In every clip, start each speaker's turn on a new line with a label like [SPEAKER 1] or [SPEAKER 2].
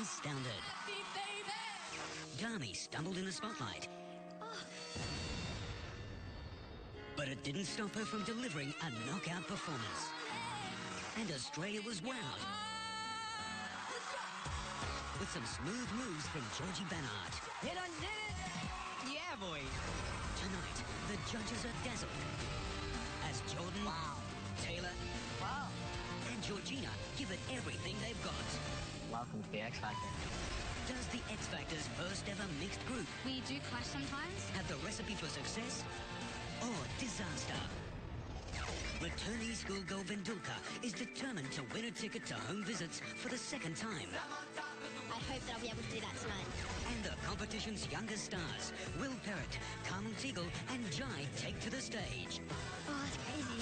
[SPEAKER 1] astounded. Dami stumbled in the spotlight. But it didn't stop her from delivering a knockout performance. And Australia was wowed. With some smooth moves from Georgie Bannard.
[SPEAKER 2] Hit on did it! Yeah, boy.
[SPEAKER 1] Tonight, the judges are dazzled. As Jordan, Taylor, and Georgina give it everything they've got.
[SPEAKER 3] Welcome to the X Factor.
[SPEAKER 1] Does the X Factor's first ever mixed group
[SPEAKER 4] We do clash sometimes.
[SPEAKER 1] have the recipe for success or disaster? Returning schoolgirl Vendulka is determined to win a ticket to home visits for the second time.
[SPEAKER 4] I hope that I'll be able to do that tonight.
[SPEAKER 1] And the competition's youngest stars, Will Perrott, Carmel Teagle and Jai take to the stage.
[SPEAKER 4] Oh, that's crazy.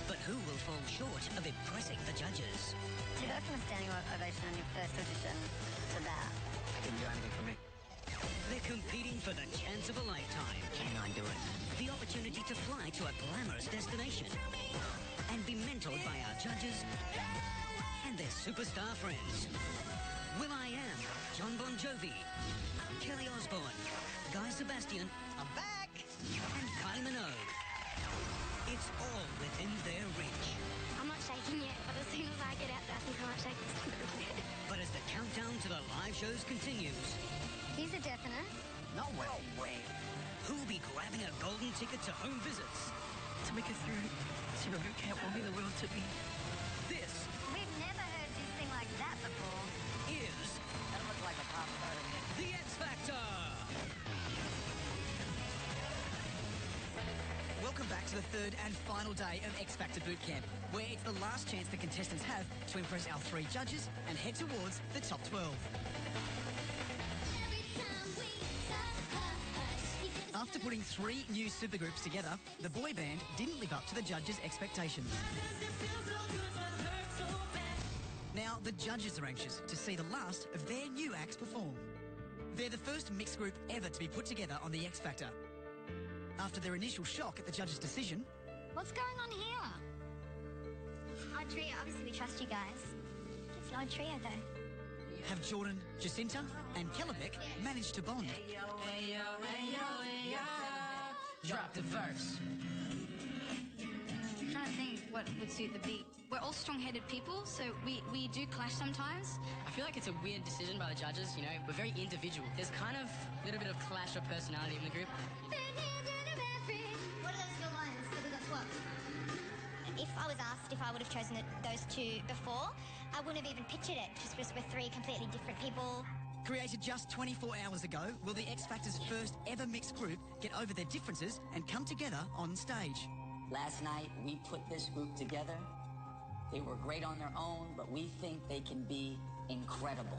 [SPEAKER 1] But who will fall short of impressing the judges?
[SPEAKER 4] To go from a standing ovation on your first audition to that.
[SPEAKER 3] I didn't do anything for me.
[SPEAKER 1] They're competing for the chance of a lifetime.
[SPEAKER 3] Can I do it?
[SPEAKER 1] The opportunity to fly to a glamorous destination and be mentored by our judges and their superstar friends. will.i.am, John Bon Jovi, Kelly Osbourne, Guy Sebastian,
[SPEAKER 2] I'm back!
[SPEAKER 1] and Kylie Minogue. It's all within their reach.
[SPEAKER 4] I'm not shaking yet, but as soon as I get out there, I think I might shake this.
[SPEAKER 1] But as the countdown to the live shows continues,
[SPEAKER 4] He's a definite.
[SPEAKER 2] No way.
[SPEAKER 1] who'll be grabbing a golden ticket to home visits?
[SPEAKER 3] To make it through, Super Boot Camp will be the world to me.
[SPEAKER 1] This
[SPEAKER 4] We've never heard you sing like that before.
[SPEAKER 1] is
[SPEAKER 2] That looks like a possibility.
[SPEAKER 1] the X Factor.
[SPEAKER 5] Welcome back to the third and final day of X Factor Boot Camp, where it's the last chance the contestants have to impress our 3 judges and head towards the top 12. After putting 3 new supergroups together, the boy band didn't live up to the judges' expectations. Now, the judges are anxious to see the last of their new acts perform. They're the first mixed group ever to be put together on the X Factor. After their initial shock at the judges' decision,
[SPEAKER 4] What's going on here? Odd trio. Obviously, we trust you guys. It's an odd trio, though.
[SPEAKER 5] have Jordan, Jacinta and Kellebeck managed to bond.
[SPEAKER 2] Drop the verse.
[SPEAKER 6] I'm trying to think what would suit the beat. We're all strong-headed people, so we do clash sometimes.
[SPEAKER 7] I feel like it's a weird decision by the judges, you know. We're very individual. There's kind of a little bit of clash of personality in the group.
[SPEAKER 4] What are those little lines that we got swapped? If I was asked if I would have chosen those 2 before, I wouldn't have even pictured it, just because we're 3 completely different people.
[SPEAKER 5] Created just 24 hours ago, will the X Factor's first ever mixed group get over their differences and come together on stage?
[SPEAKER 8] Last night, we put this group together. They were great on their own, but we think they can be incredible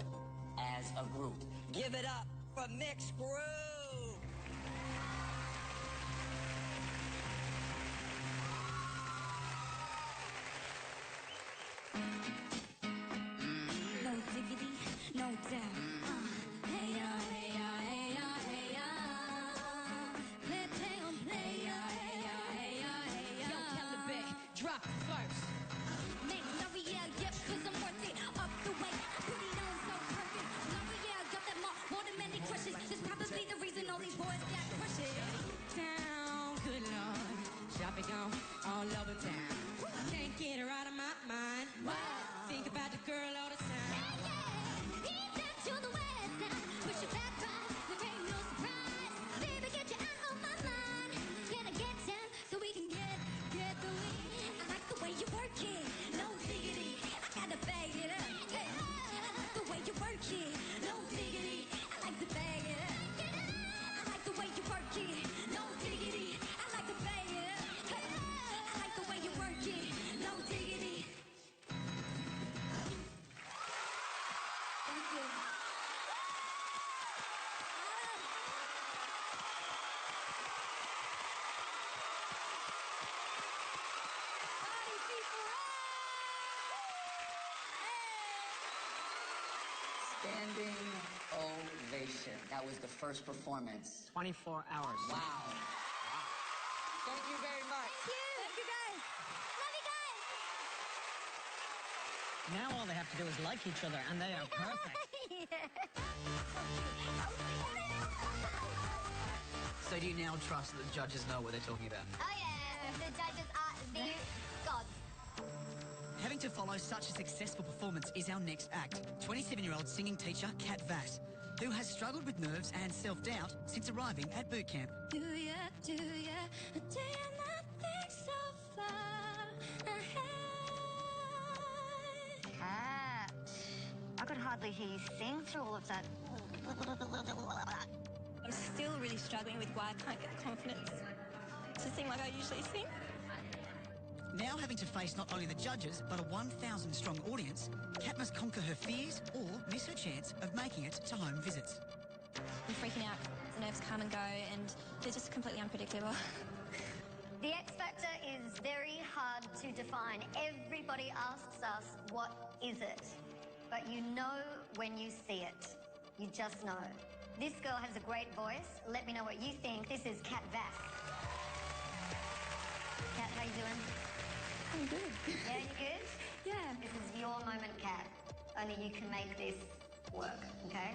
[SPEAKER 8] as a group. Give it up for Mixed Group!
[SPEAKER 4] No diggity, no doubt. Hey, hey, hey, hey, let's play, hey,
[SPEAKER 6] Yo, Kellebeck, drop the verse.
[SPEAKER 4] Make L'Oreal, yep, cause I'm worth it. Up the way, I put it on so perfect. L'Oreal got that more than many crushes. That's probably the reason all these boys got crushes.
[SPEAKER 9] Town, good Lord, shopping all over town. Can't get her out of my mind. Think about the girl all the time.
[SPEAKER 4] East down to the west now. Push it back right, there ain't no surprise. Baby, get you out of my mind. Can I get down so we can get the win? I like the way you work it, no diggity. I gotta bag it up. Hey, I like the way you work it, no diggity. I like to bag it up. I like the way you work it, no diggity. I like to bag it up. Hey, I like the way you work it, no diggity. Thank you. Party people,
[SPEAKER 8] Standing ovation. That was the first performance.
[SPEAKER 3] 24 hours.
[SPEAKER 8] Wow. Thank you very much.
[SPEAKER 4] Thank you. Thank you, guys. Love you guys.
[SPEAKER 2] Now all they have to do is like each other, and they are perfect.
[SPEAKER 5] So do you now trust that the judges know what they're talking about?
[SPEAKER 4] Oh yeah, the judges are the gods.
[SPEAKER 5] Having to follow such a successful performance is our next act. 27-year-old singing teacher Kat Vass, who has struggled with nerves and self-doubt since arriving at boot camp.
[SPEAKER 4] Do you not think so far ahead?
[SPEAKER 10] Cat, I could hardly hear you sing through all of that.
[SPEAKER 11] I'm still really struggling with why I can't get the confidence to sing like I usually sing.
[SPEAKER 5] Now having to face not only the judges, but a 1,000-strong audience, Kat must conquer her fears or miss her chance of making it to home visits.
[SPEAKER 11] I'm freaking out. The nerves come and go, and they're just completely unpredictable.
[SPEAKER 10] The X Factor is very hard to define. Everybody asks us, what is it? But you know when you see it. You just know. This girl has a great voice. Let me know what you think. This is Kat Vass. Kat, how you doing?
[SPEAKER 11] I'm good.
[SPEAKER 10] Yeah, you good?
[SPEAKER 11] Yeah.
[SPEAKER 10] This is your moment, Kat. Only you can make this work, okay?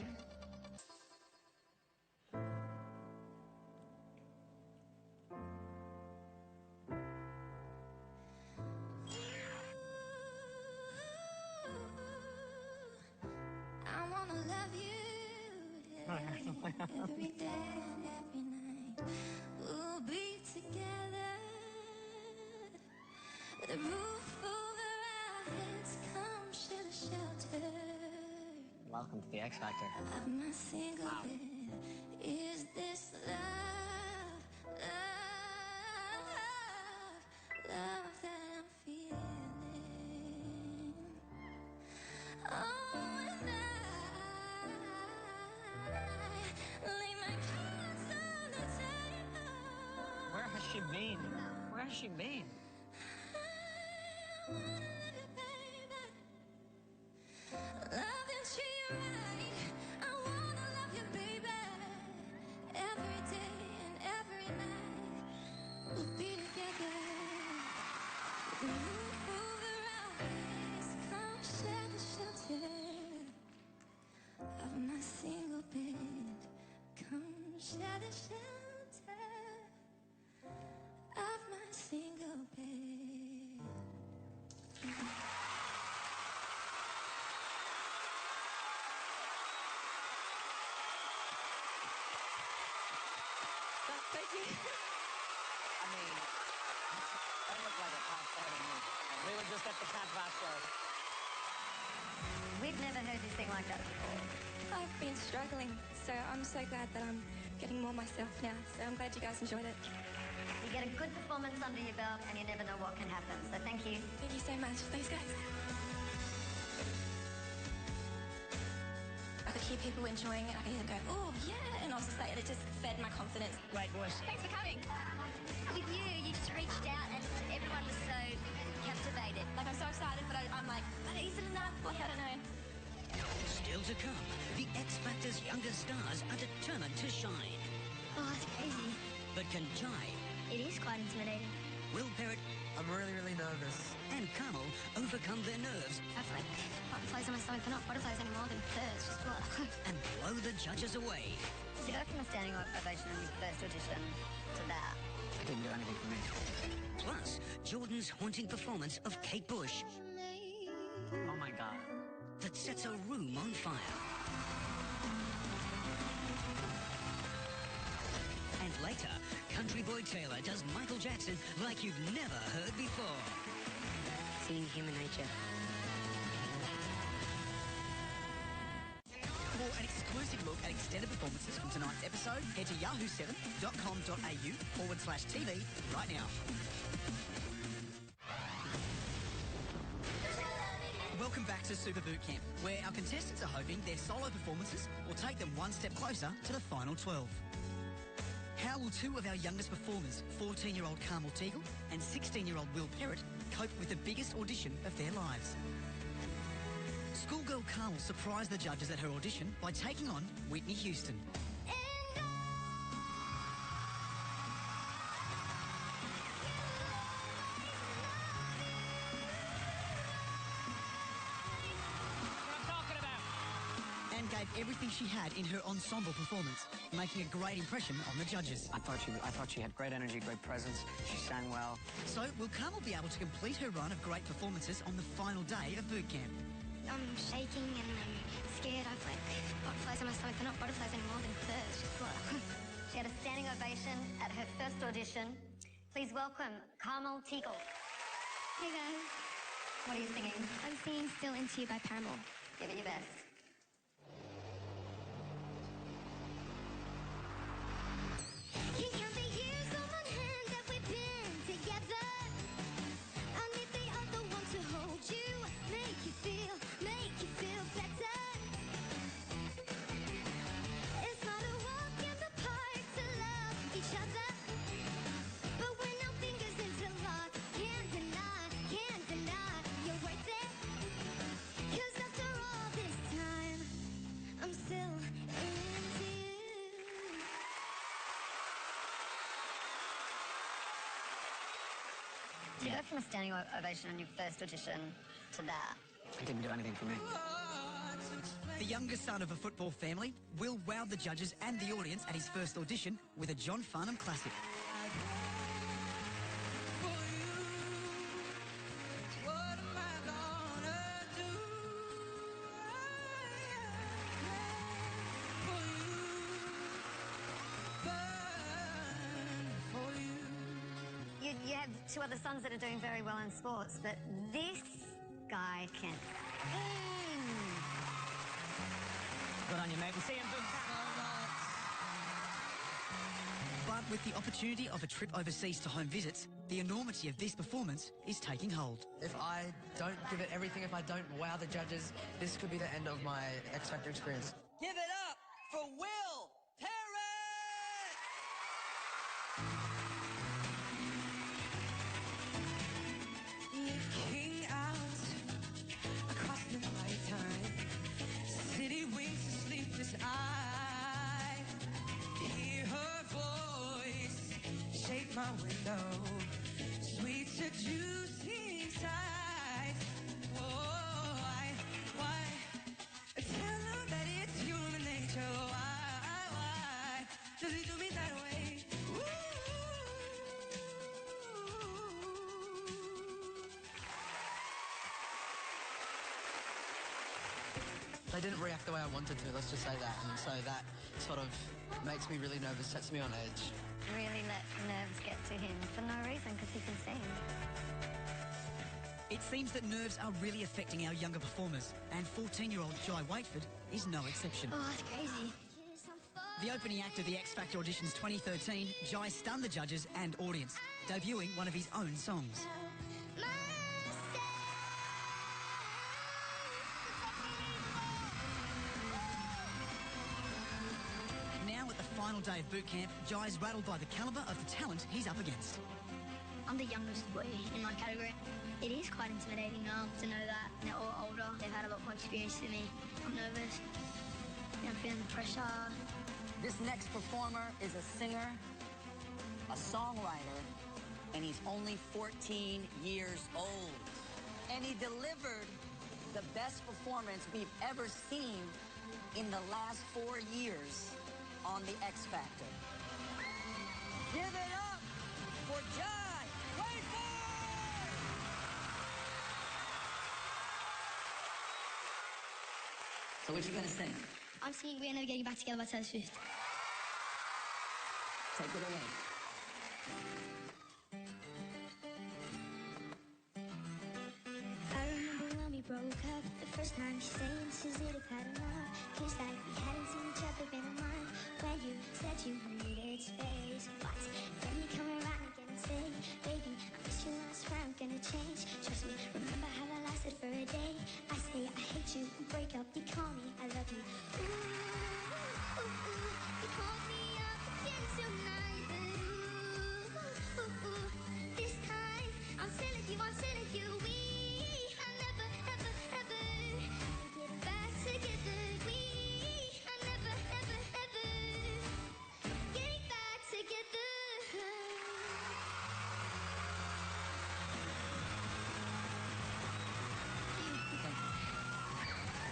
[SPEAKER 4] I wanna love you every day and every night. We'll be together with a roof over our heads. Come share the shelter
[SPEAKER 2] Welcome to the X Factor.
[SPEAKER 4] of my single bed. Is this love, love that I'm feeling? Oh, and I lay my cards on the table.
[SPEAKER 2] Where has she been? Where has she been?
[SPEAKER 4] I wanna love you, baby. Love and treat you right. I wanna love you, baby. Every day and every night we'll be together. The roof over our heads. Come share the shelter of my single bed. Come share the shelter of my single bed.
[SPEAKER 11] Thank you.
[SPEAKER 2] I mean, that looked like a pop star to me. We were just at the Kat Vass show.
[SPEAKER 10] We've never heard you sing like that before.
[SPEAKER 11] I've been struggling, so I'm so glad that I'm getting more myself now. So I'm glad you guys enjoyed it.
[SPEAKER 10] You get a good performance under your belt and you never know what can happen. So thank you.
[SPEAKER 11] Thank you so much. Thanks, guys. I could hear people enjoying it. I could hear them go, oh, yeah. And I was just like, it just fed my confidence.
[SPEAKER 2] Great voice.
[SPEAKER 11] Thanks for coming.
[SPEAKER 10] With you just reached out and everyone was so captivated.
[SPEAKER 11] Like, I'm so excited, but I'm like, but is it enough? Like, I don't know.
[SPEAKER 1] Still to come, the X Factor's younger stars are determined to shine.
[SPEAKER 4] Oh, that's crazy.
[SPEAKER 1] But can Jai,
[SPEAKER 4] It is quite intimidating.
[SPEAKER 1] Will Perrott,
[SPEAKER 5] I'm really nervous.
[SPEAKER 1] and Carmel overcome their nerves
[SPEAKER 4] That's like butterflies in my stomach. They're not butterflies anymore. They're birds. Just what?
[SPEAKER 1] and blow the judges away?
[SPEAKER 10] To go from a standing ovation in your first audition to that.
[SPEAKER 2] Didn't do anything for me.
[SPEAKER 1] Plus, Jordan's haunting performance of Kate Bush
[SPEAKER 2] Oh my God.
[SPEAKER 1] that sets a room on fire. And later, Country Boy Taylor does Michael Jackson like you've never heard before.
[SPEAKER 7] Seeing human nature.
[SPEAKER 5] For an exclusive look at extended performances from tonight's episode, head to yahoo7.com.au/TV right now. Welcome back to Super Boot Camp, where our contestants are hoping their solo performances will take them one step closer to the final 12. How will two of our youngest performers, 14-year-old Carmel Teagle and 16-year-old Will Perrott, cope with the biggest audition of their lives? Schoolgirl Carmel surprised the judges at her audition by taking on Whitney Houston. Anne gave everything she had in her ensemble performance, making a great impression on the judges.
[SPEAKER 12] I thought she had great energy, great presence. She sang well.
[SPEAKER 5] So, will Carmel be able to complete her run of great performances on the final day of boot camp?
[SPEAKER 6] I'm shaking and I'm scared. I've like butterflies in my stomach. They're not butterflies anymore, they're birds. Just what?
[SPEAKER 10] She had a standing ovation at her first audition. Please welcome Carmel Teagle.
[SPEAKER 6] Hey guys.
[SPEAKER 10] What are you singing?
[SPEAKER 6] I'm singing Still Into You by Paramore.
[SPEAKER 10] Give it your best.
[SPEAKER 4] Can't count the years on one hand that we've been together. I need the other one to hold you, make you feel better. It's not a walk in the park to love each other, but when our fingers interlock, can't deny you're worth it. 'Cause after all this time, I'm still into you.
[SPEAKER 10] To go from a standing ovation on your first audition to that.
[SPEAKER 12] It didn't do anything for me.
[SPEAKER 5] The youngest son of a football family will wow the judges and the audience at his first audition with a John Farnham classic.
[SPEAKER 10] You have two other sons that are doing very well in sports, but this guy can sing.
[SPEAKER 2] Good on you, mate. We'll see you in boot camp.
[SPEAKER 5] But with the opportunity of a trip overseas to home visits, the enormity of this performance is taking hold.
[SPEAKER 13] If I don't give it everything, if I don't wow the judges, this could be the end of my X Factor experience.
[SPEAKER 8] Give it up for Will Parrott!
[SPEAKER 9] Looking out across the nighttime, city winks a sleepless eye. Hear her voice shake my window, sweet seducing sight. Oh, why? Tell her that it's human nature. Why does it do me that way? Ooh.
[SPEAKER 13] They didn't react the way I wanted to, let's just say that. And so that sort of makes me really nervous, sets me on edge.
[SPEAKER 10] Really let nerves get to him for no reason because he can sing.
[SPEAKER 5] It seems that nerves are really affecting our younger performers, and 14-year-old Jai Waitford is no exception.
[SPEAKER 6] Oh, that's crazy.
[SPEAKER 5] The opening act of the X Factor Auditions 2013, Jai stunned the judges and audience, debuting one of his own songs. Now at the final day of boot camp, Jai's rattled by the calibre of the talent he's up against.
[SPEAKER 6] I'm the youngest boy in my category. It is quite intimidating to know that they're all older. They've had a lot more experience than me. I'm nervous. I'm feeling the pressure.
[SPEAKER 8] This next performer is a singer, a songwriter, and he's only 14 years old. And he delivered the best performance we've ever seen in the last 4 years on the X Factor. Give it up for Jai Waitford! So what you gonna sing?
[SPEAKER 6] I'm singing We're Never Getting Back Together by Taylor Swift.
[SPEAKER 8] Take it away.
[SPEAKER 4] I remember when we broke up the first time, saying says it have had enough. 'Cause like we hadn't seen each other in a month. When you said you needed space, but then you come around again and say, baby, I miss you, I swear I'm gonna change. Trust me, remember how I lasted for a day? I say I hate you, break up, you call me, I love you. Ooh, ooh, ooh, you called me up again tonight, but ooh, ooh, ooh, this time I'm telling you, we are never, ever, ever getting back together. We are never, ever, ever getting back together.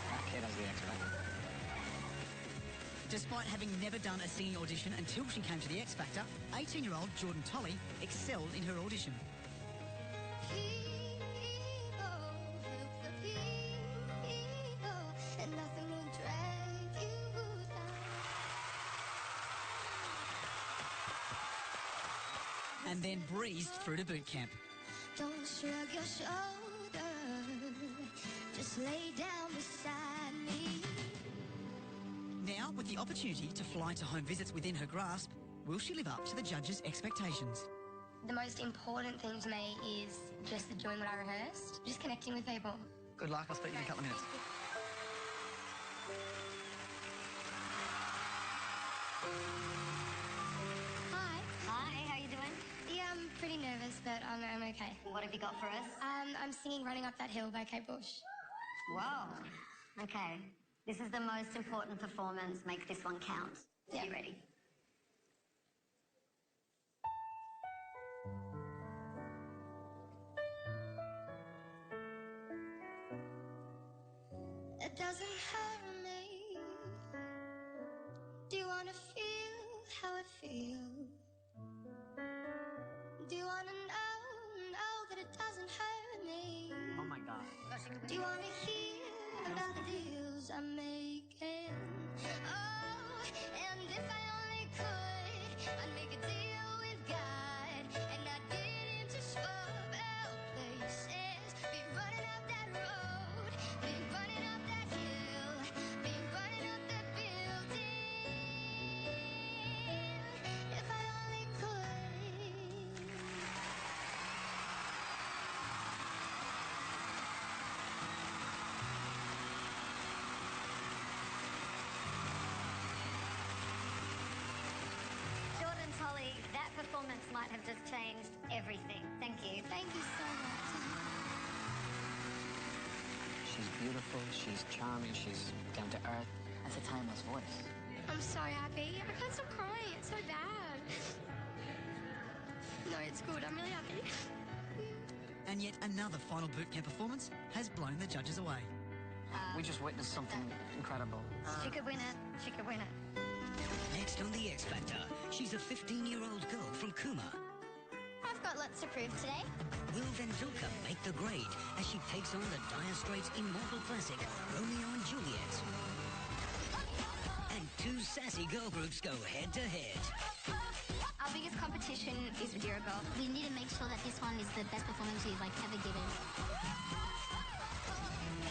[SPEAKER 12] That kid has the X Factor.
[SPEAKER 5] Despite having never done a singing audition until she came to the X Factor, 18-year-old Jordan Tolley excelled in her audition. And then breezed through to boot camp.
[SPEAKER 4] Don't shrug your shoulder, just lay down beside me.
[SPEAKER 5] Now, with the opportunity to fly to home visits within her grasp, will she live up to the judges' expectations?
[SPEAKER 6] The most important thing to me is just doing what I rehearsed, just connecting with people.
[SPEAKER 13] Good luck. I'll speak to you in a couple of minutes.
[SPEAKER 6] Hi.
[SPEAKER 10] Hi, how you doing?
[SPEAKER 6] Yeah, I'm pretty nervous, but I'm okay.
[SPEAKER 10] What have you got for us?
[SPEAKER 6] I'm singing Running Up That Hill by Kate Bush.
[SPEAKER 10] Whoa. Okay. This is the most important performance. Make this one count. Are you ready?
[SPEAKER 4] It doesn't hurt me. Do you want to feel how it feels? Do you want to know that it doesn't hurt me?
[SPEAKER 12] Oh my God.
[SPEAKER 4] Do you want to hear about the deals I'm making? Oh, and if I only could, I'd make a deal with God, and I'd get into swap out places. Be running up that road, be running up that hill, be running up that building. If I only could.
[SPEAKER 10] Jordan Tolley, that performance might have just changed everything. Thank you.
[SPEAKER 6] Thank you so much.
[SPEAKER 12] She's beautiful, she's charming, she's down to earth. That's a timeless voice.
[SPEAKER 6] I'm so happy. I can't stop crying. It's so bad. No, it's good. I'm really happy.
[SPEAKER 5] And yet another final boot camp performance has blown the judges away.
[SPEAKER 12] We just witnessed something incredible.
[SPEAKER 10] She could win it. She could win it.
[SPEAKER 1] Next on the X Factor, she's a 15-year-old girl from Kuma.
[SPEAKER 6] I've got lots to prove today.
[SPEAKER 1] Will Vendulka make the grade as she takes on the Dire Straits' immortal classic, Romeo and Juliet? And two sassy girl groups go head-to-head.
[SPEAKER 6] Our biggest competition is with Hero Girl. We need to make sure that this one is the best performance we've ever given.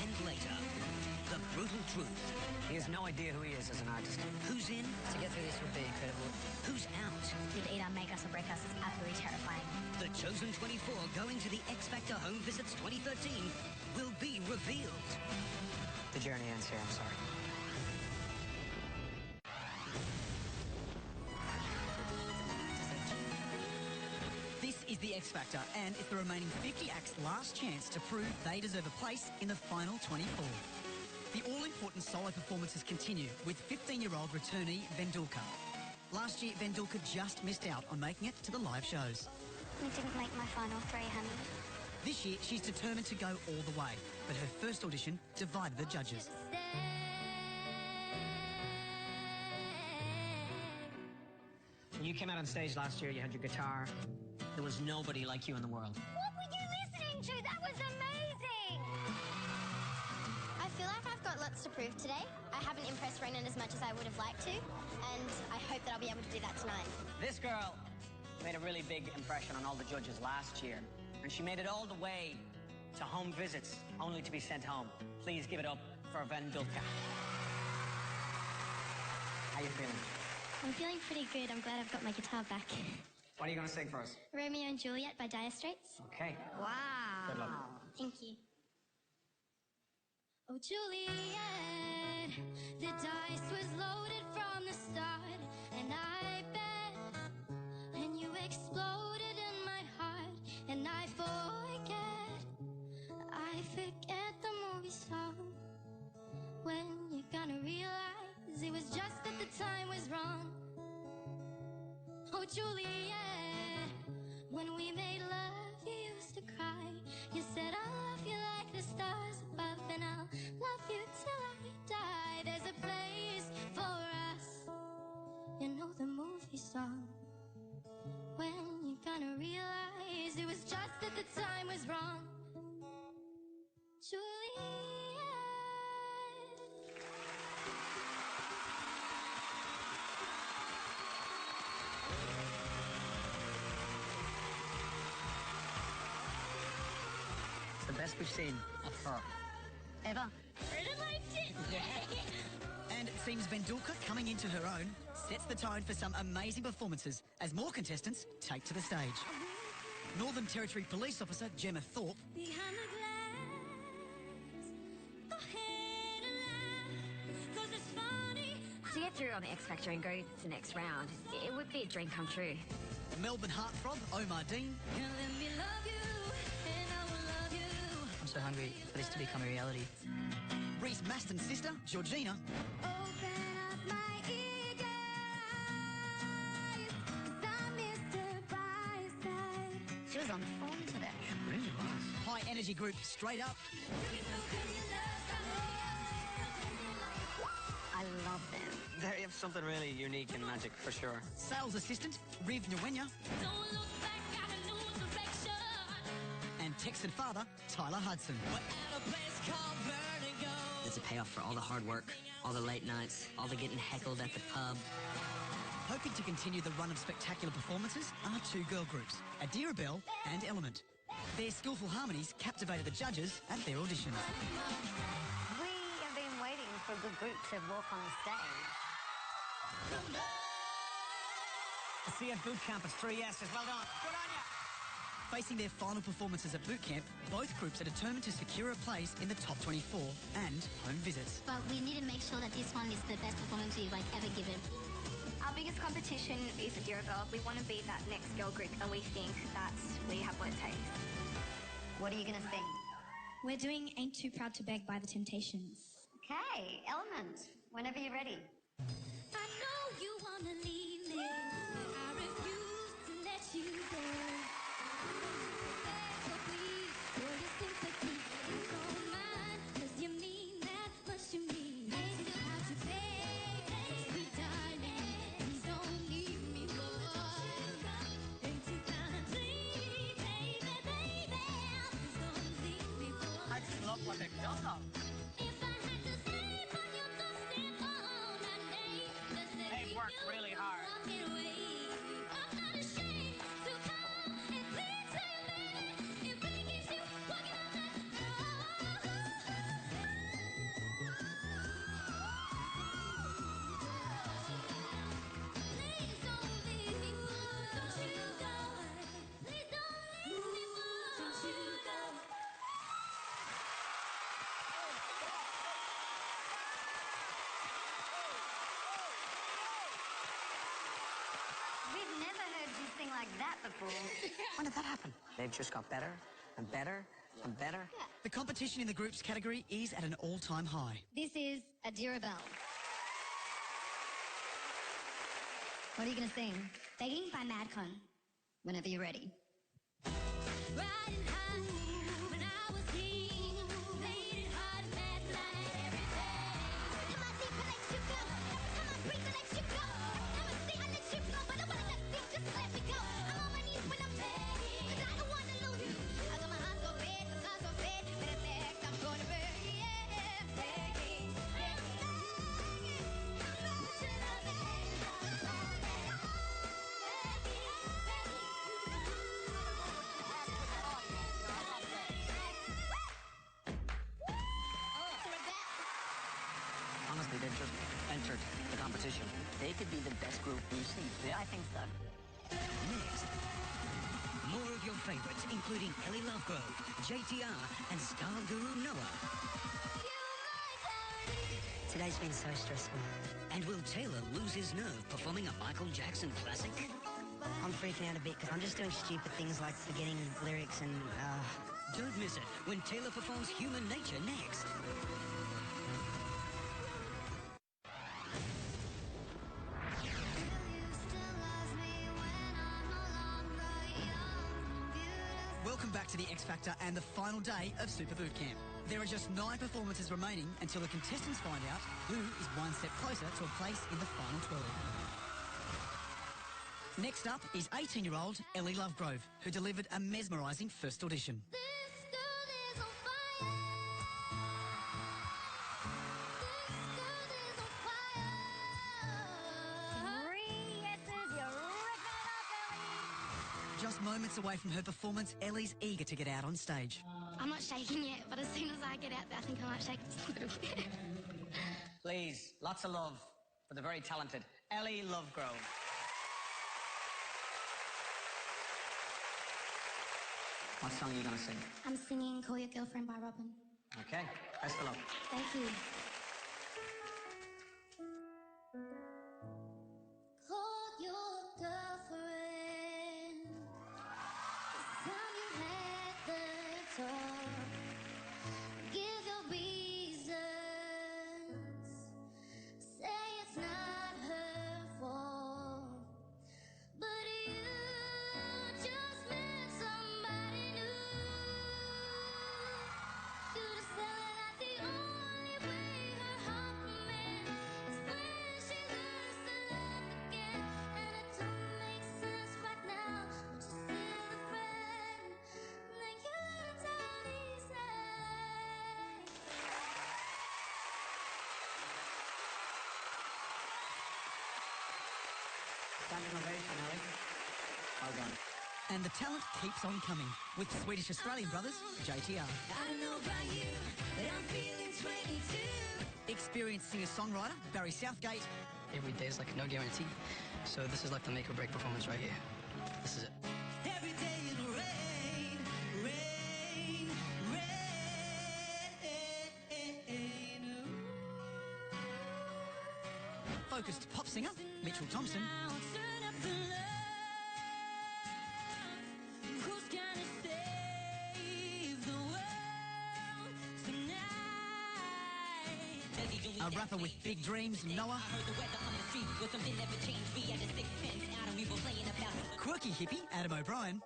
[SPEAKER 1] And later, the brutal truth.
[SPEAKER 12] He has no idea who he is as an artist.
[SPEAKER 1] Who's in?
[SPEAKER 13] To get through this would be incredible.
[SPEAKER 1] Who's out?
[SPEAKER 6] It'd either make us or break us. It's absolutely terrifying.
[SPEAKER 1] The Chosen 24 going to the X Factor Home Visits 2013 will be revealed.
[SPEAKER 12] The journey ends here, I'm sorry.
[SPEAKER 5] This is the X Factor, and it's the remaining 50 acts' last chance to prove they deserve a place in the final 24. The all-important solo performances continue with 15-year-old returnee Vendulka. Last year, Vendulka just missed out on making it to the live shows.
[SPEAKER 6] We didn't make my final 300.
[SPEAKER 5] This year, she's determined to go all the way, but her first audition divided the judges.
[SPEAKER 12] When you came out on stage last year, you had your guitar. There was nobody like you in the world.
[SPEAKER 4] What were you listening to? That was amazing!
[SPEAKER 6] I feel like I've got lots to prove today. I haven't impressed Renan as much as I would have liked to, and I hope that I'll be able to do that tonight.
[SPEAKER 12] This girl made a really big impression on all the judges last year, and she made it all the way to home visits, only to be sent home. Please give it up for Vendulka. How you feeling?
[SPEAKER 6] I'm feeling pretty good. I'm glad I've got my guitar back.
[SPEAKER 12] What are you going to sing for us?
[SPEAKER 6] Romeo and Juliet by Dire Straits.
[SPEAKER 12] Okay.
[SPEAKER 10] Wow.
[SPEAKER 12] Good luck.
[SPEAKER 6] Thank you.
[SPEAKER 4] Oh, Juliet, the dice was loaded from the start, and I bet, and you exploded in my heart, and I forget the more we saw. When you're gonna realize it was just that the time was wrong. Oh, Juliet, when we made love, you used to cry. You said, I love you like the stars above, and I'll love you till I die. There's a place for us
[SPEAKER 13] best we've seen of her.
[SPEAKER 10] Ever.
[SPEAKER 5] And it seems Vendulka, coming into her own, sets the tone for some amazing performances as more contestants take to the stage. Northern Territory Police Officer Gemma Thorpe,
[SPEAKER 4] Behind the glass, go ahead and laugh, 'cause it's funny.
[SPEAKER 14] To get through on the X Factor and go to the next round, it would be a dream come true.
[SPEAKER 5] Melbourne heartthrob Omar Dean,
[SPEAKER 4] And let me love you, and I will love you.
[SPEAKER 13] I'm so hungry for this to become a reality.
[SPEAKER 5] Reese Maston's sister Georgina,
[SPEAKER 4] Open up my eager eyes, 'cause I missed her by your side.
[SPEAKER 10] She was on form today.
[SPEAKER 13] Really was.
[SPEAKER 5] high energy group Straight Up,
[SPEAKER 10] I love them.
[SPEAKER 12] They have something really unique and magic for sure.
[SPEAKER 5] sales assistant Riv Nwenya,
[SPEAKER 4] Don't look back, gotta lose direction.
[SPEAKER 5] and Texan father Tyler Hudson.
[SPEAKER 1] It's a payoff for all the hard work, all the late nights, all the getting heckled at the pub.
[SPEAKER 5] Hoping to continue the run of spectacular performances are two girl groups, Adira Bell and Element. Their skillful harmonies captivated the judges at their auditions.
[SPEAKER 10] We have been waiting for a good group to walk on the stage.
[SPEAKER 12] See you at boot camp, it's 3 yeses. Well done. Good on you.
[SPEAKER 5] Facing their final performances at boot camp, both groups are determined to secure a place in the top 24 and home visits.
[SPEAKER 6] But we need to make sure that this one is the best performance we've ever given.
[SPEAKER 11] Our biggest competition is Adira Bell. We want to be that next girl group, and we think that we have what it takes.
[SPEAKER 10] What are you going to sing?
[SPEAKER 6] We're doing Ain't Too Proud to Beg by The Temptations.
[SPEAKER 10] Okay, Element, whenever you're ready.
[SPEAKER 4] I know you wanna leave me, but I refuse to let you go. So please, show your sympathy, it's all mine, 'cause you mean that much to me. Ain't too proud to beg, sweet darling, please don't leave me, boy. Ain't too proud to plead, baby, baby, please don't leave me, boy.
[SPEAKER 12] I just love what they've done.
[SPEAKER 4] If I had to sleep on your doorstep all night, just let
[SPEAKER 12] They
[SPEAKER 4] me
[SPEAKER 12] worked really hard.
[SPEAKER 4] walking away. I'm not ashamed to come and plead to you, baby. It really keeps you walking all night. Please don't leave me, don't you go. Please don't leave me, don't you go.
[SPEAKER 10] We've never heard you sing like that before.
[SPEAKER 12] When did that happen? They've just got better and better and better.
[SPEAKER 5] The competition in the groups category is at an all-time high.
[SPEAKER 10] This is Adira Bell. What are you going to sing?
[SPEAKER 6] Begging by Madcon.
[SPEAKER 10] Whenever you're ready.
[SPEAKER 4] Riding high when I was king, played it hard, fast like every day.
[SPEAKER 6] Come on, deep, I let you go. Come on, breathe, I let you go. Come on, see, I let you go. But I wanna let you just let me go. I'm on my knees when I'm begging, 'cause I don't wanna lose you. I got my heart so red, my soul so red. Better beg, I'm gonna beg, yeah. Begging, yeah.
[SPEAKER 12] Honestly, they've just entered the competition. They could be the best group we've seen.
[SPEAKER 10] I think so.
[SPEAKER 1] Next, more of your favorites, including Ellie Lovegrove, JTR, and star guru Noah.
[SPEAKER 14] Today's been so stressful.
[SPEAKER 1] And will Taylor lose his nerve performing a Michael Jackson classic?
[SPEAKER 14] I'm freaking out a bit because I'm just doing stupid things like forgetting lyrics and,
[SPEAKER 1] Don't miss it when Taylor performs Human Nature next.
[SPEAKER 5] Welcome back to the X Factor and the final day of Super Boot Camp. There are just 9 performances remaining until the contestants find out who is one step closer to a place in the final 12. Next up is 18-year-old Ellie Lovegrove, who delivered a mesmerising first audition.
[SPEAKER 4] This girl is on fire. This girl is on fire.
[SPEAKER 10] 3 yeses, you're ripping it up, Ellie.
[SPEAKER 5] Just moments away from her performance, Ellie's eager to get out on stage.
[SPEAKER 11] I'm not shaking yet, but as soon as I get out there, I think I might shake just a little bit.
[SPEAKER 12] Please, lots of love for the very talented Ellie Lovegrove. What song are you going to sing?
[SPEAKER 11] I'm singing Call Your Girlfriend by Robin.
[SPEAKER 12] Okay, best of luck.
[SPEAKER 11] Thank you.
[SPEAKER 4] Call your girlfriend. Time you had the talk. Give your reasons. Say it's not her fault. But you just met somebody new. You just tell her that the only way her heart will mend is when she learns to love again. And it don't make sense right now, but you're still a friend. Then you learn how easy.
[SPEAKER 12] Standing ovation, Ellie. Well done.
[SPEAKER 5] And the talent keeps on coming with Swedish Australian brothers, JTR.
[SPEAKER 6] I don't know about you, but I'm feeling 22.
[SPEAKER 5] Experienced singer-songwriter Barry Southgate.
[SPEAKER 13] Every day is like no guarantee. So this is like the make or break performance right here. This is it.
[SPEAKER 6] Every day in the rain, rain, rain.
[SPEAKER 5] Focused pop singer Mitchell Thompson.
[SPEAKER 6] Now turn up the love. Who's gonna save the world tonight?
[SPEAKER 5] A rapper with big dreams, Noah.
[SPEAKER 6] Heard the weather on the street was something never changed. We had a sixpence out and we were playing about.
[SPEAKER 5] Quirky hippie Adam O'Brien.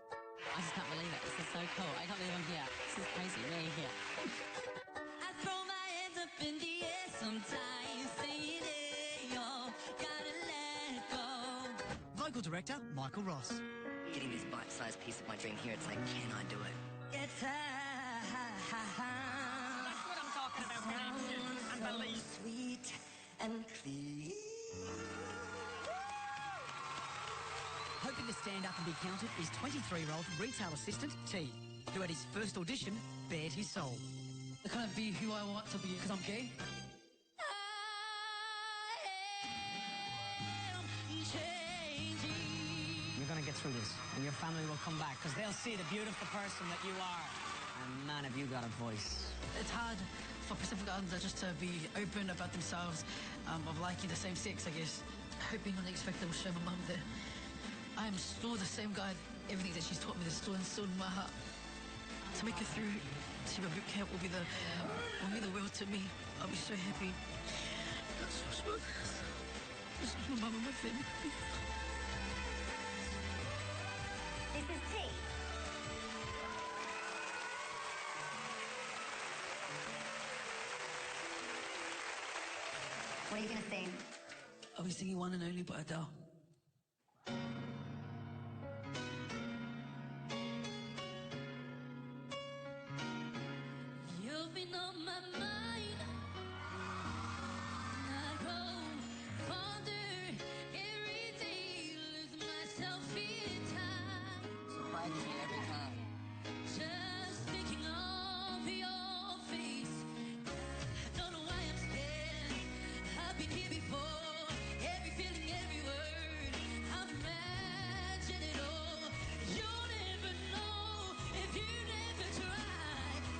[SPEAKER 7] I just can't believe it. This is so cool. I can't believe I'm here. This is crazy. Really here.
[SPEAKER 6] I throw my hands up in the air sometimes, saying, hey, yo, gotta let go.
[SPEAKER 5] Vocal director Michael Ross.
[SPEAKER 14] Getting this bite-sized piece of my dream here, it's like, can I do it?
[SPEAKER 6] It's
[SPEAKER 12] That's what I'm talking about, Kenny. And believe.
[SPEAKER 14] Sweet and clean.
[SPEAKER 5] Hoping to stand up and be counted is 23-year-old retail assistant T, who at his first audition bared his soul.
[SPEAKER 3] I can't be who I want to be because I'm gay.
[SPEAKER 12] You're going to get through this, and your family will come back, because they'll see the beautiful person that you are. And man, have you got a voice.
[SPEAKER 3] It's hard for Pacific Islanders just to be open about themselves, of liking the same sex, I guess. Hoping on X Factor will show my mum that I am still the same guy. Everything that she's taught me is still instilled in my heart. To make it through to my boot camp will be the world to me. I'll be so happy. That's so smooth. This is my mum and my family.
[SPEAKER 10] This is T. What are you going to sing?
[SPEAKER 3] I'll be singing One and Only by Adele.
[SPEAKER 6] You've been on my mind. I go ponder every day, lose myself in time.
[SPEAKER 8] Surprises me every time.
[SPEAKER 6] Just thinking of your face. Don't know why I'm scared. I've been here before. Every feeling, every word. I've imagined it all. You'll never know if you never try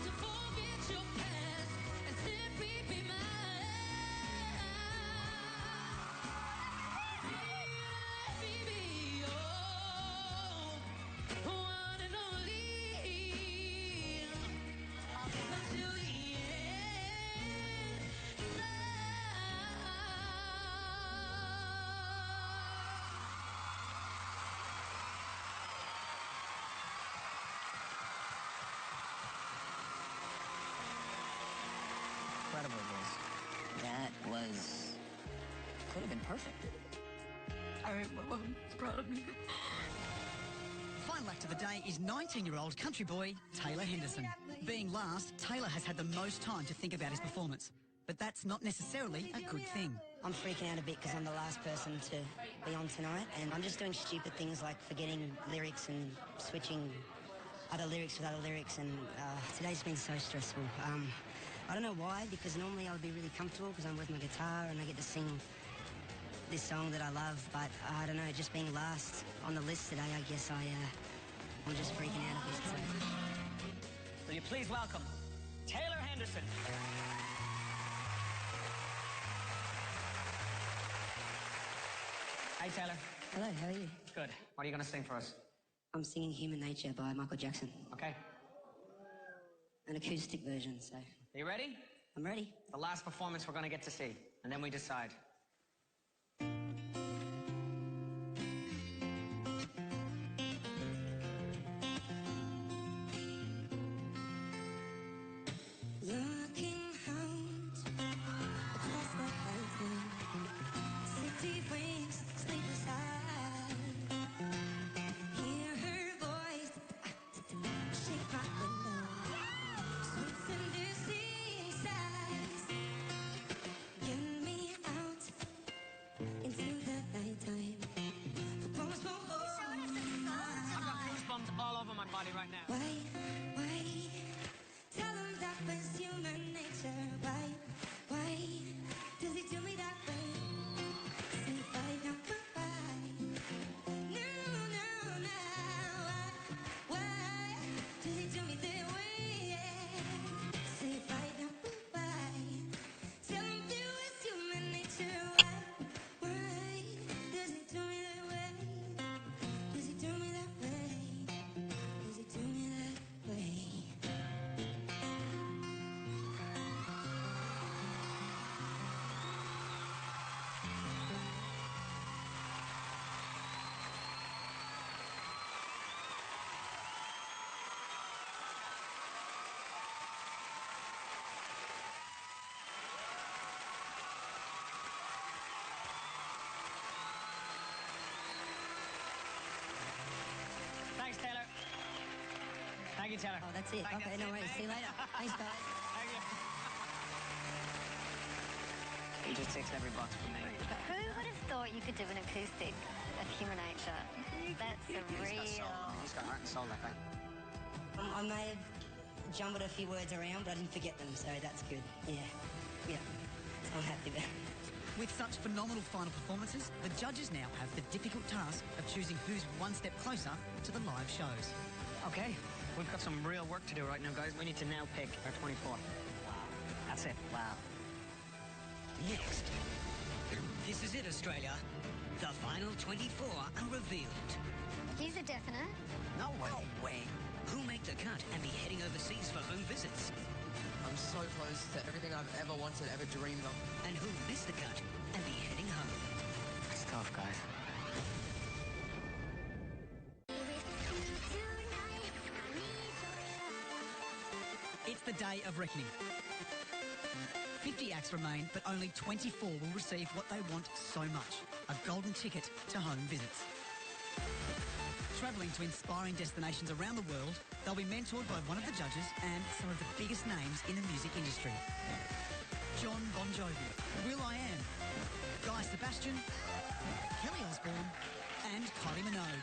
[SPEAKER 6] to forget your past and simply be mine. Let me be your one and only until the end.
[SPEAKER 12] Incredible voice.
[SPEAKER 8] That could have been perfect.
[SPEAKER 3] I hope my mum's proud of me.
[SPEAKER 5] Final act of the day is 19-year-old country boy Taylor Henderson. Being last, Taylor has had the most time to think about his performance. But that's not necessarily a good thing.
[SPEAKER 14] I'm freaking out a bit because I'm the last person to be on tonight, and I'm just doing stupid things like forgetting lyrics and switching other lyrics with other lyrics, and today's been so stressful. I don't know why, because normally I would be really comfortable because I'm with my guitar and I get to sing this song that I love, but I don't know, just being last on the list today, I guess I'm just freaking out a bit. So.
[SPEAKER 12] Will you please welcome Taylor Henderson. Hey, Taylor.
[SPEAKER 14] Hello, how are you?
[SPEAKER 12] Good. What are you going to sing for us?
[SPEAKER 14] I'm singing Human Nature by Michael Jackson.
[SPEAKER 12] Okay.
[SPEAKER 14] An acoustic version, so...
[SPEAKER 12] Are you ready?
[SPEAKER 14] I'm ready.
[SPEAKER 12] The last performance we're going to get to see, and then we decide.
[SPEAKER 9] Looking out across the horizon, city breeze, sleepless eyes. Hear her voice, shake my window, sweet seducing sighs. Get me out into the nighttime.
[SPEAKER 12] I've got goosebumps all over my body right now.
[SPEAKER 9] Why? Tell him that was human nature. Why does he do me that way? Say why, no, why does he do me that way? Say why, no, tell him it was human nature. Why does he do me that way? Does he do me that way? Does he do me that way?
[SPEAKER 12] Thanks, Taylor. Thank you, Taylor.
[SPEAKER 14] Oh, that's it. Okay, no worries. See you later. Thanks, guys.
[SPEAKER 12] Thank you. He just ticks every box for me.
[SPEAKER 10] Who would have thought you could do an acoustic of Human Nature? That's a real...
[SPEAKER 12] He's got heart and soul, that guy.
[SPEAKER 14] I may have jumbled a few words around, but I didn't forget them, so that's good. Yeah. So I'm happy with that.
[SPEAKER 5] With such phenomenal final performances, the judges now have the difficult task of choosing who's one step closer to the live shows.
[SPEAKER 12] Okay, we've got some real work to do right now, guys. We need to now pick our 24. Wow. That's it.
[SPEAKER 14] Wow.
[SPEAKER 1] Next. This is it, Australia. The final 24 are revealed.
[SPEAKER 10] He's a definite.
[SPEAKER 12] No way.
[SPEAKER 1] No way. Who'll make the cut and be heading overseas for home visits?
[SPEAKER 13] I'm so close to everything I've ever wanted, ever dreamed of.
[SPEAKER 1] And who'll miss the cut and be heading home?
[SPEAKER 12] It's tough, guys.
[SPEAKER 5] It's the day of reckoning. 50 acts remain, but only 24 will receive what they want so much, a golden ticket to home visits. Travelling to inspiring destinations around the world, they'll be mentored by one of the judges and some of the biggest names in the music industry. John Bon Jovi, will.i.am, Guy Sebastian, Kelly Osbourne and Kylie Minogue.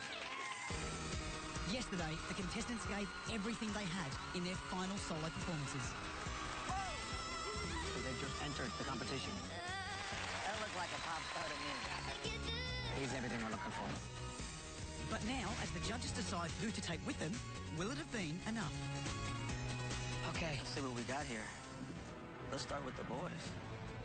[SPEAKER 5] Yesterday, the contestants gave everything they had in their final solo performances.
[SPEAKER 12] So they just entered the competition.
[SPEAKER 8] That looked like a pop star to me.
[SPEAKER 12] He's everything we're looking for.
[SPEAKER 5] But now, as the judges decide who to take with them, will it have been enough?
[SPEAKER 8] Okay, let's see what we got here. Let's start with the boys.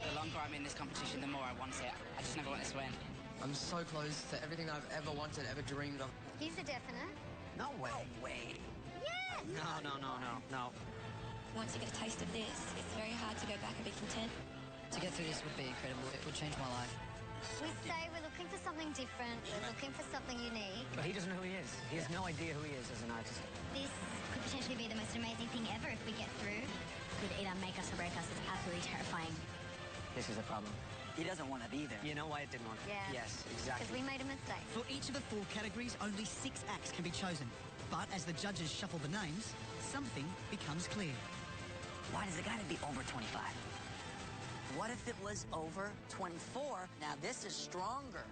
[SPEAKER 15] The longer I'm in this competition, the more I want it. I just never want this to end.
[SPEAKER 13] I'm so close to everything I've ever wanted, ever dreamed of.
[SPEAKER 10] He's a definite.
[SPEAKER 12] No way.
[SPEAKER 8] No way.
[SPEAKER 10] Yes!
[SPEAKER 12] No.
[SPEAKER 11] Once you get a taste of this, it's very hard to go back and be content.
[SPEAKER 7] To get through this would be incredible. It would change my life.
[SPEAKER 10] We say we're looking for something different, we're looking for something unique.
[SPEAKER 12] But he doesn't know who he is. He has no idea who he is as an artist.
[SPEAKER 11] This could potentially be the most amazing thing ever if we get through. Could either make us or break us. It's absolutely terrifying.
[SPEAKER 12] This is a problem.
[SPEAKER 8] He doesn't want to be there.
[SPEAKER 12] You know why it didn't work?
[SPEAKER 10] Yeah.
[SPEAKER 12] Yes,
[SPEAKER 10] Because
[SPEAKER 12] exactly.
[SPEAKER 10] we made a mistake.
[SPEAKER 5] For each of the 4 categories, only 6 acts can be chosen. But as the judges shuffle the names, something becomes clear.
[SPEAKER 8] Why does it got to be over 25? What if it was over 24? Now this is stronger.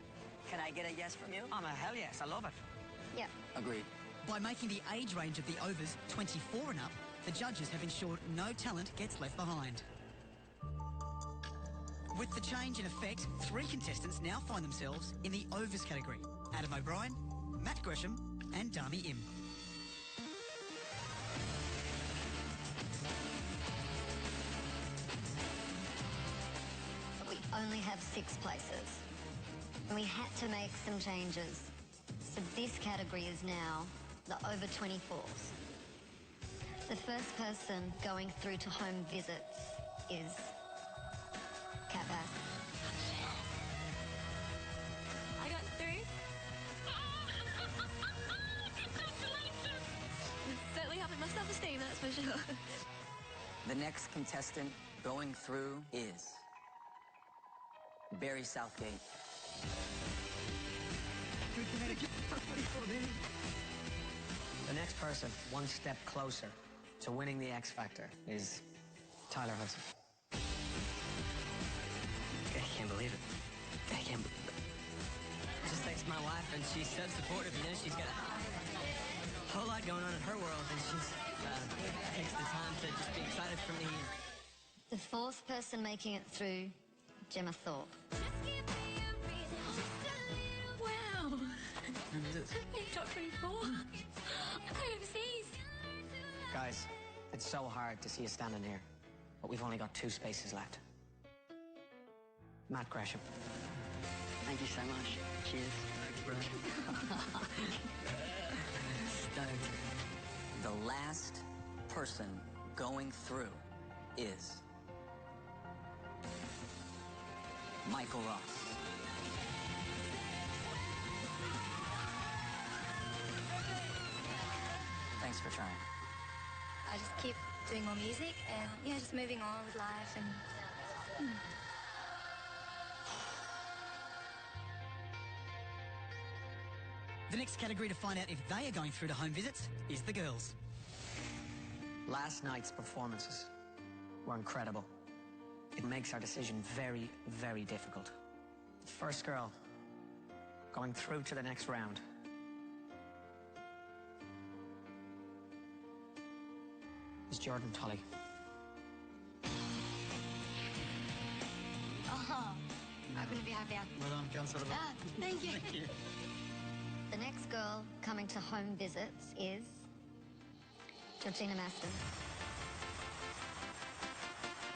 [SPEAKER 8] Can I get a yes from you?
[SPEAKER 12] I'm a hell yes. I love it.
[SPEAKER 10] Yep.
[SPEAKER 8] Agreed.
[SPEAKER 5] By making the age range of the overs 24 and up, the judges have ensured no talent gets left behind. With the change in effect, 3 contestants now find themselves in the overs category. Adam O'Brien, Matt Gresham and Dami Im.
[SPEAKER 10] We only have 6 places. And we had to make some changes. So this category is now the over 24s. The first person going through to home visits is Kat Bass.
[SPEAKER 11] I got through. Certainly helping my self-esteem, that's for sure.
[SPEAKER 8] The next contestant going through is Barry Southgate.
[SPEAKER 12] The next person, one step closer to winning the X Factor, is Tyler Hudson.
[SPEAKER 1] I can't believe it. I can't believe it. Just thanks to my wife, and she's so supportive. You know, she's got a whole lot going on in her world, and she's takes the time to just be excited for me.
[SPEAKER 10] The 4th person making it through, Gemma Thorpe.
[SPEAKER 11] Wow. Top 24. I'm going overseas.
[SPEAKER 12] Guys, it's so hard to see you standing here, but we've only got 2 spaces left. Matt Gresham.
[SPEAKER 14] Thank you so much. Cheers. Thanks, bro.
[SPEAKER 8] Stoked. The last person going through is Michael Ross. Thanks for trying.
[SPEAKER 11] I just keep doing more music and, yeah, just moving on with life and...
[SPEAKER 5] The next category to find out if they are going through to home visits is the girls.
[SPEAKER 12] Last night's performances were incredible. It makes our decision very, very difficult. The first girl going through to the next round is Jordan Tully.
[SPEAKER 11] Oh, I couldn't be happier.
[SPEAKER 5] Well done, Councillor.
[SPEAKER 11] Thank you.
[SPEAKER 5] Thank you.
[SPEAKER 10] The next girl coming to home visits is Georgina Maston.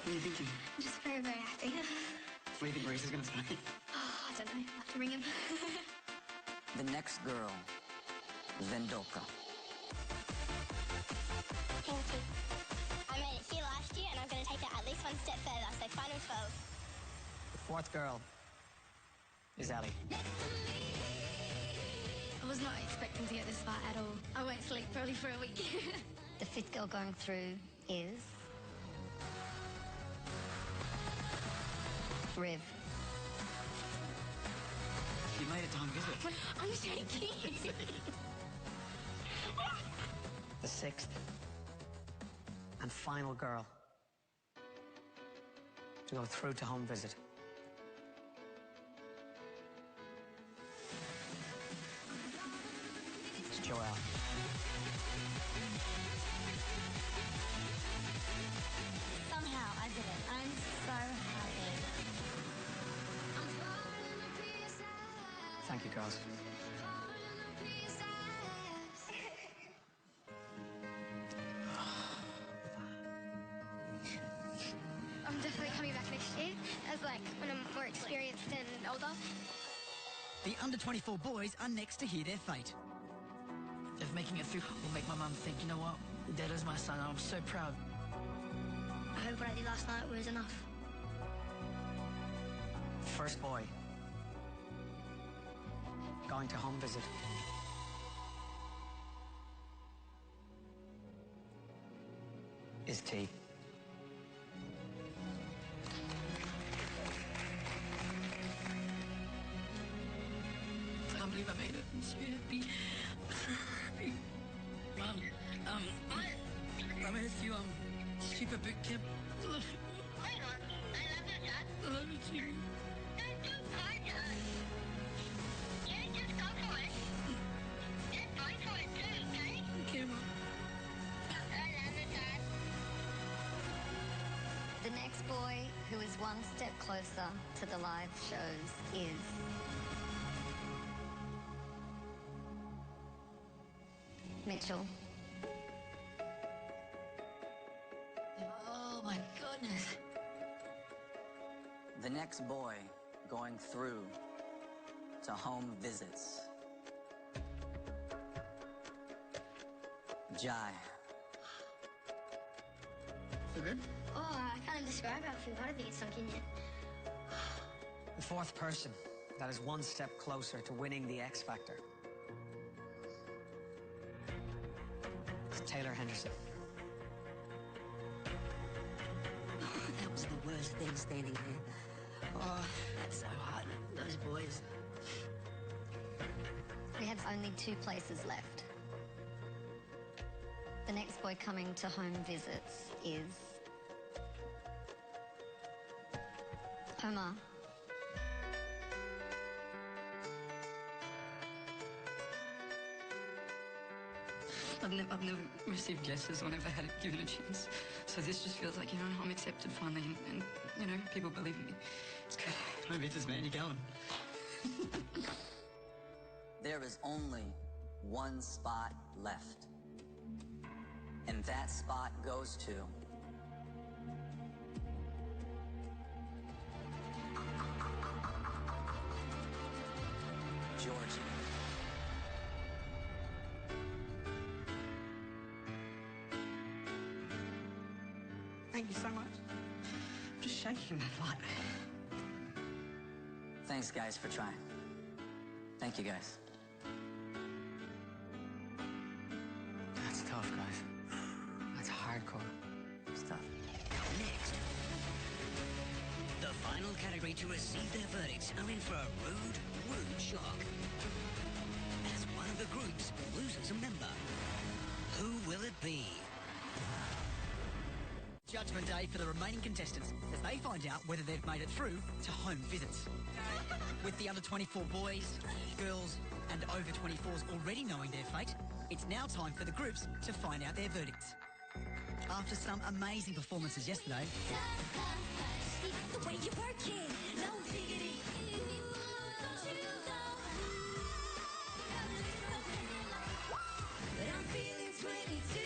[SPEAKER 14] What are you thinking?
[SPEAKER 11] I'm just very, very happy.
[SPEAKER 14] What do you think Reese is going to say?
[SPEAKER 11] Oh, I don't know. I'll have to ring him.
[SPEAKER 8] The next girl, Vendoka.
[SPEAKER 6] Thank you. I made it here last year and I'm going to take it at least one step further, so final 12.
[SPEAKER 12] The 4th girl is Ellie.
[SPEAKER 11] I was not expecting to get this far at all. I won't sleep probably for a week.
[SPEAKER 10] The 5th girl going through is Riv.
[SPEAKER 5] You made it to home visit.
[SPEAKER 11] I'm shaking.
[SPEAKER 12] The 6th and final girl to go through to home visit is Joelle.
[SPEAKER 6] Somehow I did it. I'm so happy.
[SPEAKER 12] Thank you, girls.
[SPEAKER 11] I'm definitely coming back next year as like when I'm more experienced and older.
[SPEAKER 5] The under-24 boys are next to hear their fate.
[SPEAKER 3] If making it through will make my mum think, you know what, Dad is my son, I'm so proud.
[SPEAKER 11] I hope what I did last night was enough.
[SPEAKER 12] First boy going to home visit is T.
[SPEAKER 3] I can't believe I made it. I'm so happy. Mum, I'm here for you, stupid boot camp. I love you. I love you too.
[SPEAKER 6] Just go for it. Just go for it too.
[SPEAKER 10] is one step closer to the live shows is... Mitchell.
[SPEAKER 3] Oh my goodness.
[SPEAKER 8] The next boy going through to home visits. Jai.
[SPEAKER 3] Feel good?
[SPEAKER 11] Oh, I can't even describe how I feel. I don't think it's sunk in yet.
[SPEAKER 12] The fourth person that is one step closer to winning the X Factor is Taylor Henderson.
[SPEAKER 14] That was the worst thing standing there. Oh, that's so hard. Those boys.
[SPEAKER 10] We have only 2 places left. The next boy coming to home visits is... Omar.
[SPEAKER 13] I've never received yeses or never had it given a chance. So this just feels like, I'm accepted finally and people believe in me. It's good.
[SPEAKER 5] No visits, man. You're going.
[SPEAKER 8] There is only one spot left. And that spot goes to... Georgie.
[SPEAKER 5] Thank you so much.
[SPEAKER 13] I'm just shaking a lot.
[SPEAKER 8] Thanks, guys, for trying. Thank you, guys.
[SPEAKER 13] That's tough, guys. That's hardcore.
[SPEAKER 8] It's tough.
[SPEAKER 1] Next, the final category to receive their verdicts are in for a rude shock. As one of the groups loses a member, who will it be?
[SPEAKER 5] Judgment day for the remaining contestants as they find out whether they've made it through to home visits. With the under 24 boys, girls and over 24s already knowing their fate, it's now time for the groups to find out their verdicts. After some amazing performances yesterday,
[SPEAKER 6] The way you work it, no diggity. Don't you know? But I'm feeling 22.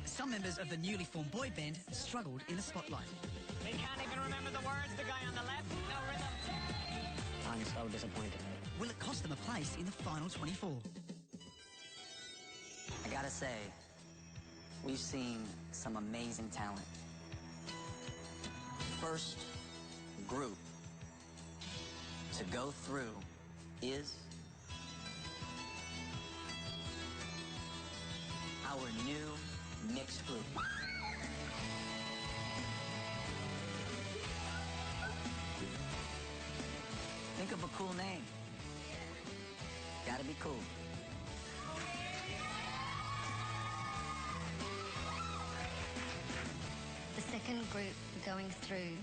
[SPEAKER 5] some members of the newly formed boy band struggled in the spotlight.
[SPEAKER 2] They can't even remember the words. The guy on the left, no rhythm.
[SPEAKER 12] I'm so disappointed.
[SPEAKER 5] Will it cost them a place in the final 24?
[SPEAKER 8] I gotta say, we've seen some amazing talent. First group to go through is our new mixed group. Think of a cool name. Gotta be cool.
[SPEAKER 10] The second group going through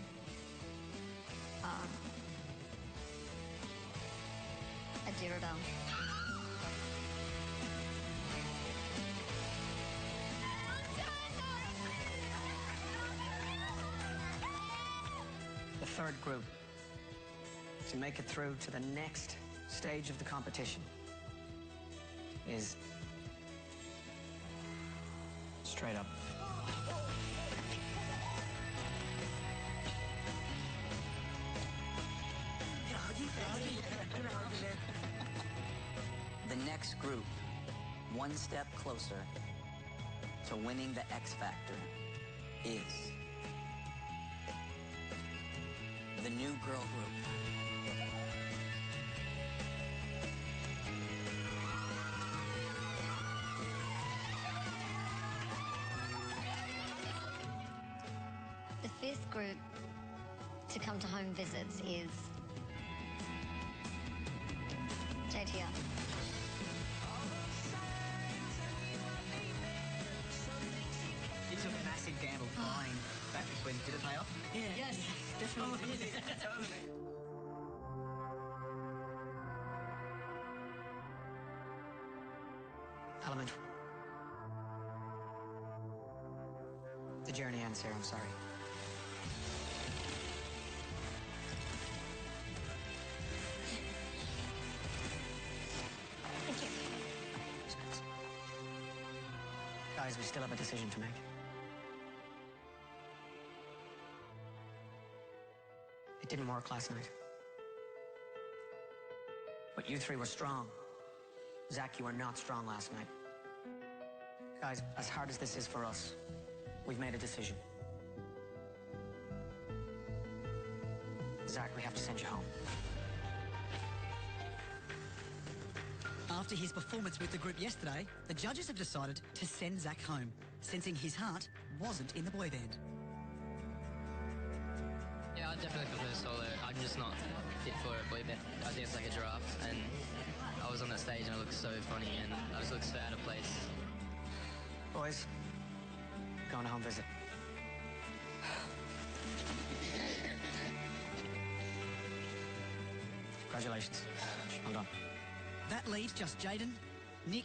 [SPEAKER 10] are Adirabel.
[SPEAKER 12] The third group to make it through to the next stage of the competition is Straight Up.
[SPEAKER 8] The next group, one step closer to winning the X Factor, is the new girl group.
[SPEAKER 10] The fifth group to come to home visits is JTR.
[SPEAKER 5] You took a massive gamble buying Factory Queen. Did it pay off?
[SPEAKER 3] Yeah. Yes, definitely.
[SPEAKER 12] Element. The journey ends here, I'm sorry. Guys, we still have a decision to make. It didn't work last night. But you three were strong. Zach, you were not strong last night. Guys, as hard as this is for us, we've made a decision. Zach, we have to send you home.
[SPEAKER 5] After his performance with the group yesterday, the judges have decided to send Zach home, sensing his heart wasn't in the boy band.
[SPEAKER 7] Yeah, I definitely prefer solo. I'm just not fit for a boy band. I dance like a giraffe, and I was on that stage and I looked so funny, and I just looked so out of place.
[SPEAKER 12] Boys, go on a home visit. Congratulations. Well done.
[SPEAKER 5] That leaves just Jaden, Nick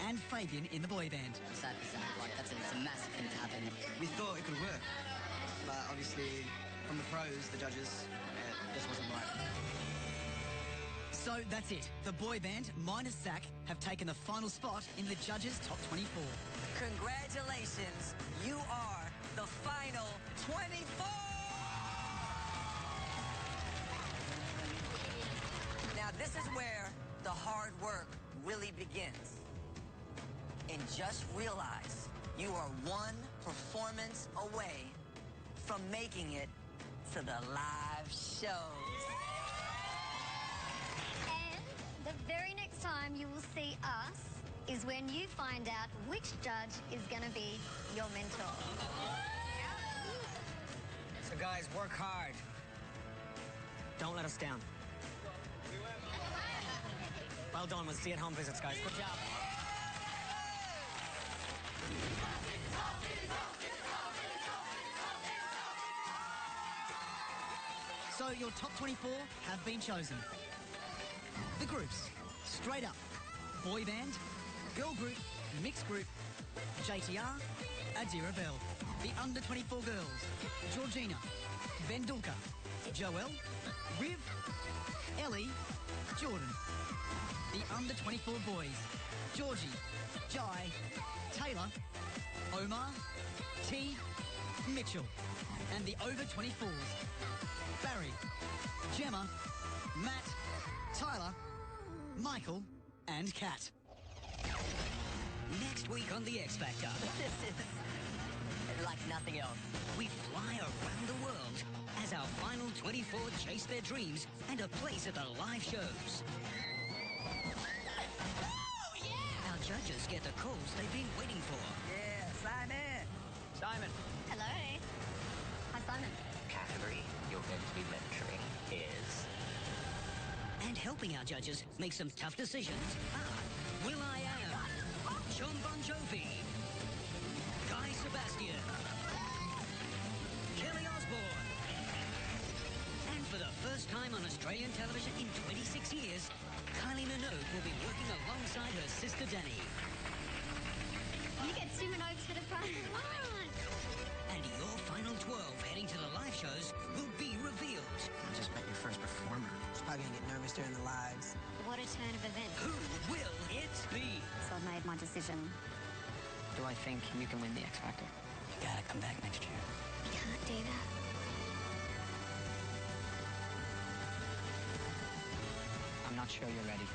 [SPEAKER 5] and Fabian in the boy band.
[SPEAKER 16] I'm sad for Zach. Like, it's a massive thing to happen.
[SPEAKER 17] We thought it could work, but obviously from the pros, the judges, it just wasn't right.
[SPEAKER 5] So that's it. The boy band, minus Zach, have taken the final spot in the judges' top 24.
[SPEAKER 8] Congratulations, you are the final 24! Now this is where the hard work really begins. And just realize you are one performance away from making it to the live shows.
[SPEAKER 10] And the very next time you will see us is when you find out which judge is going to be your mentor.
[SPEAKER 12] So guys, work hard. Don't let us down. Well done. We'll see you at home visits, guys. Good job.
[SPEAKER 5] So your top 24 have been chosen. The groups: Straight Up, Boy Band, Girl Group, Mixed Group, JTR, Adira Bell. The Under 24 girls: Georgina, Vendulka, Joelle, Riv, Ellie, Jordan. The Under 24 boys: Georgie, Jai, Taylor, Omar, T, Mitchell. And the Over 24s: Barry, Gemma, Matt, Tyler, Michael, and Kat.
[SPEAKER 1] Next week on The X Factor.
[SPEAKER 8] This is like nothing else.
[SPEAKER 1] We fly around the world as our final 24 chase their dreams and a place at the live shows.
[SPEAKER 8] Oh, yeah!
[SPEAKER 1] Our judges get the calls they've been waiting for.
[SPEAKER 8] Yeah, Simon.
[SPEAKER 12] Simon.
[SPEAKER 10] Hello. Hi, Simon.
[SPEAKER 18] Category you're going to be mentoring is...
[SPEAKER 1] And helping our judges make some tough decisions are Will I Am, John Bon Jovi, Guy Sebastian, Kelly Osbourne. And for the first time on Australian television in 26 years, Kylie Minogue will be working alongside her sister Danny.
[SPEAKER 10] You get 2 Minogues for the price of 1.
[SPEAKER 1] And your final 12 heading to the live shows will be revealed.
[SPEAKER 17] I just met your first performer. She's probably gonna get nervous during the lives.
[SPEAKER 10] What a turn of events.
[SPEAKER 1] Who will it be?
[SPEAKER 10] So I've made my decision.
[SPEAKER 12] Do I think you can win the X Factor?
[SPEAKER 17] You gotta come back next year.
[SPEAKER 10] You can't do that.
[SPEAKER 12] I'm not sure you're ready.